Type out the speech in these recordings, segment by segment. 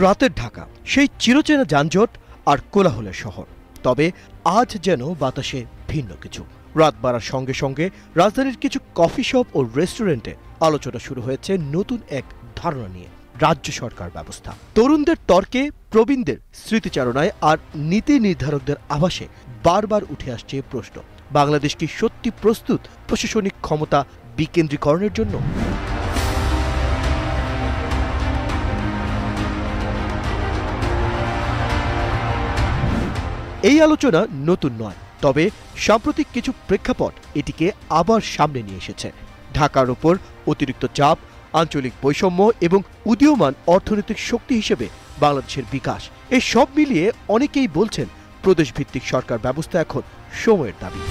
রাতের ঢাকা সেই চিরচেনা যানজট আর কোলাহলের শহর। তবে আজ যেন বাতাসে ভিন্ন কিছু। রাত বাড়ার সঙ্গে সঙ্গে রাজধানীর কিছু কফি শপ ও রেস্টুরেন্টে আলোচনা শুরু হয়েছে নতুন এক ধারণা নিয়ে, রাজ্য সরকার ব্যবস্থা। তরুণদের তর্কে, প্রবীণদের স্মৃতিচারণায় আর নীতি নির্ধারকদের আভাসে বারবার উঠে আসছে প্রশ্ন, বাংলাদেশ কি সত্যি প্রস্তুত প্রশাসনিক ক্ষমতা বিকেন্দ্রীকরণের জন্য? এই আলোচনা নতুন নয়, তবে সাম্প্রতিক কিছু প্রেক্ষাপট এটিকে আবার সামনে নিয়ে এসেছে। ঢাকার ওপর অতিরিক্ত চাপ, আঞ্চলিক বৈষম্য এবং উদীয়মান অর্থনৈতিক শক্তি হিসেবে বাংলাদেশের বিকাশ, এই সব মিলিয়ে অনেকেই বলছেন প্রদেশভিত্তিক সরকার ব্যবস্থা এখন সময়ের দাবি।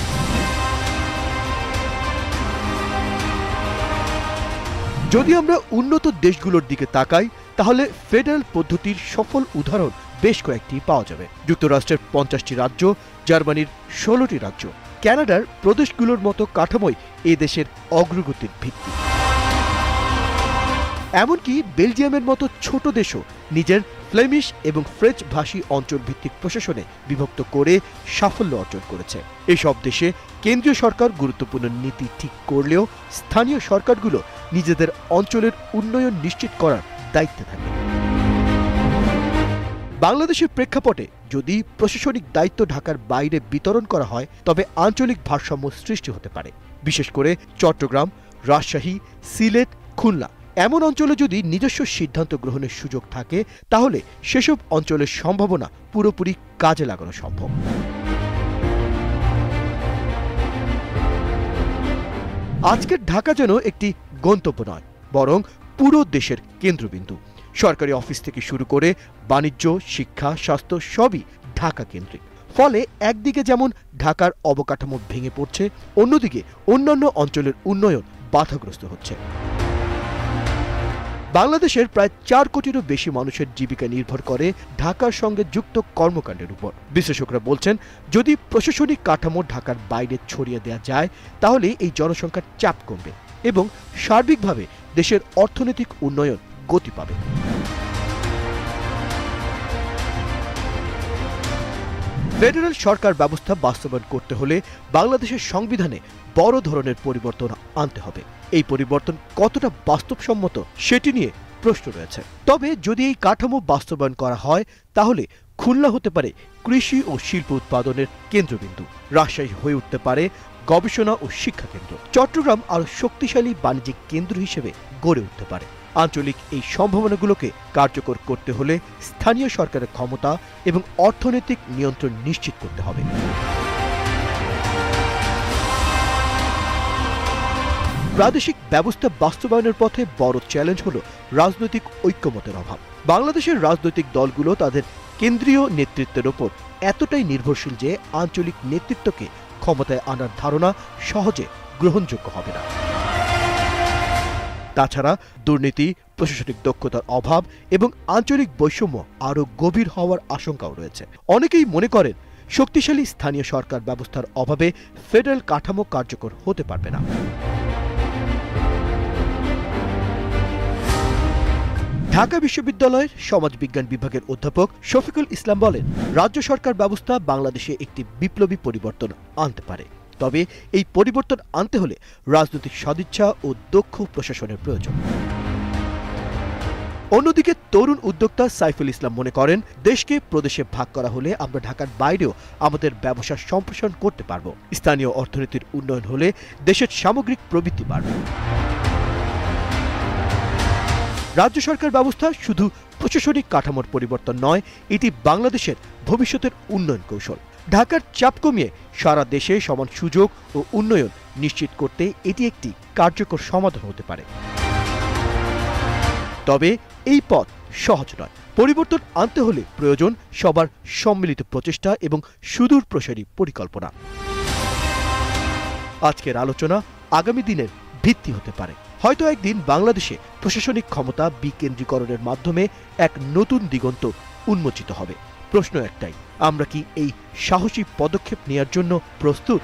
যদি আমরা উন্নত দেশগুলোর দিকে তাকাই, তাহলে ফেডারেল পদ্ধতির সফল উদাহরণ বেশ কয়েকটি পাওয়া যাবে। যুক্তরাষ্ট্রের 50টি রাজ্য, জার্মানির 16টি রাজ্য, কানাডার প্রদেশগুলোর মতো কাঠামোই এ দেশের অগ্রগতির ভিত্তি। এমনকি বেলজিয়ামের মতো ছোট দেশও নিজের ফ্লেমিশ এবং ফ্রেঞ্চ ভাষী অঞ্চল ভিত্তিক প্রশাসনে বিভক্ত করে সাফল্য অর্জন করেছে। এসব দেশে কেন্দ্রীয় সরকার গুরুত্বপূর্ণ নীতি ঠিক করলেও স্থানীয় সরকারগুলো নিজেদের অঞ্চলের উন্নয়ন নিশ্চিত করার দায়িত্বে থাকে। বাংলাদেশের প্রেক্ষাপটে যদি প্রশাসনিক দায়িত্ব ঢাকার বাইরে বিতরণ করা হয়, তবে আঞ্চলিক ভারসাম্য সৃষ্টি হতে পারে। বিশেষ করে চট্টগ্রাম, রাজশাহী, সিলেট, খুলনা এমন অঞ্চলে যদি নিজস্ব সিদ্ধান্ত গ্রহণের সুযোগ থাকে, তাহলে সেসব অঞ্চলের সম্ভাবনা পুরোপুরি কাজে লাগানো সম্ভব। আজকের ঢাকা যেন একটি গন্তব্য নয়, বরং পুরো দেশের কেন্দ্রবিন্দু। সরকারি অফিস থেকে শুরু করে বাণিজ্য, শিক্ষা, স্বাস্থ্য সবই ঢাকা কেন্দ্রিক। ফলে একদিকে যেমন ঢাকার অবকাঠামো ভেঙে পড়ছে, অন্যদিকে অন্যান্য অঞ্চলের উন্নয়ন বাধাগ্রস্ত হচ্ছে। বাংলাদেশের প্রায় 4 কোটিরও বেশি মানুষের জীবিকা নির্ভর করে ঢাকার সঙ্গে যুক্ত কর্মকাণ্ডের উপর। বিশ্লেষকরা বলছেন, যদি প্রশাসনিক কাঠামো ঢাকার বাইরে ছড়িয়ে দেওয়া যায়, তাহলে এই জনসংখ্যার চাপ কমবে এবং সার্বিকভাবে দেশের অর্থনৈতিক উন্নয়ন গতি পাবে। ফেডারেল সরকার ব্যবস্থা বাস্তবায়ন করতে হলে বাংলাদেশের সংবিধানে বড় ধরনের পরিবর্তন আনতে হবে। এই পরিবর্তন কতটা বাস্তবসম্মত সেটি নিয়ে প্রশ্ন রয়েছে। তবে যদি এই কাঠামো বাস্তবায়ন করা হয়, তাহলে খুলনা হতে পারে কৃষি ও শিল্প উৎপাদনের কেন্দ্রবিন্দু, রাজশাহী হয়ে উঠতে পারে গবেষণা ও শিক্ষা কেন্দ্র, চট্টগ্রাম আরও শক্তিশালী বাণিজ্যিক কেন্দ্র হিসেবে গড়ে উঠতে পারে। আঞ্চলিক এই সম্ভাবনাগুলোকে কার্যকর করতে হলে স্থানীয় সরকারের ক্ষমতা এবং অর্থনৈতিক নিয়ন্ত্রণ নিশ্চিত করতে হবে। প্রাদেশিক ব্যবস্থা বাস্তবায়নের পথে বড় চ্যালেঞ্জ হল রাজনৈতিক ঐক্যমতের অভাব। বাংলাদেশের রাজনৈতিক দলগুলো তাদের কেন্দ্রীয় নেতৃত্বের ওপর এতটাই নির্ভরশীল যে আঞ্চলিক নেতৃত্বকে ক্ষমতায় আনার ধারণা সহজে গ্রহণযোগ্য হবে না। তাছাড়া দুর্নীতি, প্রশাসনিক দক্ষতার অভাব এবং আঞ্চলিক বৈষম্য আরও গভীর হওয়ার আশঙ্কাও রয়েছে। অনেকেই মনে করেন, শক্তিশালী স্থানীয় সরকার ব্যবস্থার অভাবে ফেডারেল কাঠামো কার্যকর হতে পারবে না। ঢাকা বিশ্ববিদ্যালয়ের সমাজবিজ্ঞান বিভাগের অধ্যাপক শফিকুল ইসলাম বলেন, রাজ্য সরকার ব্যবস্থা বাংলাদেশে একটি বিপ্লবী পরিবর্তন আনতে পারে। তবে এই পরিবর্তন আনতে হলে রাজনৈতিক সদিচ্ছা ও দক্ষ প্রশাসনের প্রয়োজন। অন্যদিকে তরুণ উদ্যোক্তা সাইফুল ইসলাম মনে করেন, দেশকে প্রদেশে ভাগ করা হলে আমরা ঢাকার বাইরেও আমাদের ব্যবসা সম্প্রসারণ করতে পারব। স্থানীয় অর্থনীতির উন্নয়ন হলে দেশের সামগ্রিক প্রবৃদ্ধি বাড়বে। রাজ্য সরকার ব্যবস্থা শুধু প্রশাসনিক কাঠামোর পরিবর্তন নয়, এটি বাংলাদেশের ভবিষ্যতের উন্নয়ন কৌশল। ঢাকার চাপ কমিয়ে সারা দেশে সমান সুযোগ ও উন্নয়ন নিশ্চিত করতে এটি একটি কার্যকর সমাধান হতে পারে। তবে এই পথ সহজ নয়। পরিবর্তন আনতে হলে প্রয়োজন সবার সম্মিলিত প্রচেষ্টা এবং সুদূরপ্রসারী পরিকল্পনা। আজকের আলোচনা আগামী দিনের ভিত্তি হতে পারে। হয়তো একদিন বাংলাদেশে প্রশাসনিক ক্ষমতা বিকেন্দ্রীকরণের মাধ্যমে এক নতুন দিগন্ত উন্মোচিত হবে। প্রশ্ন একটাই, আমরা কি এই সাহসী পদক্ষেপ নেওয়ার জন্য প্রস্তুত?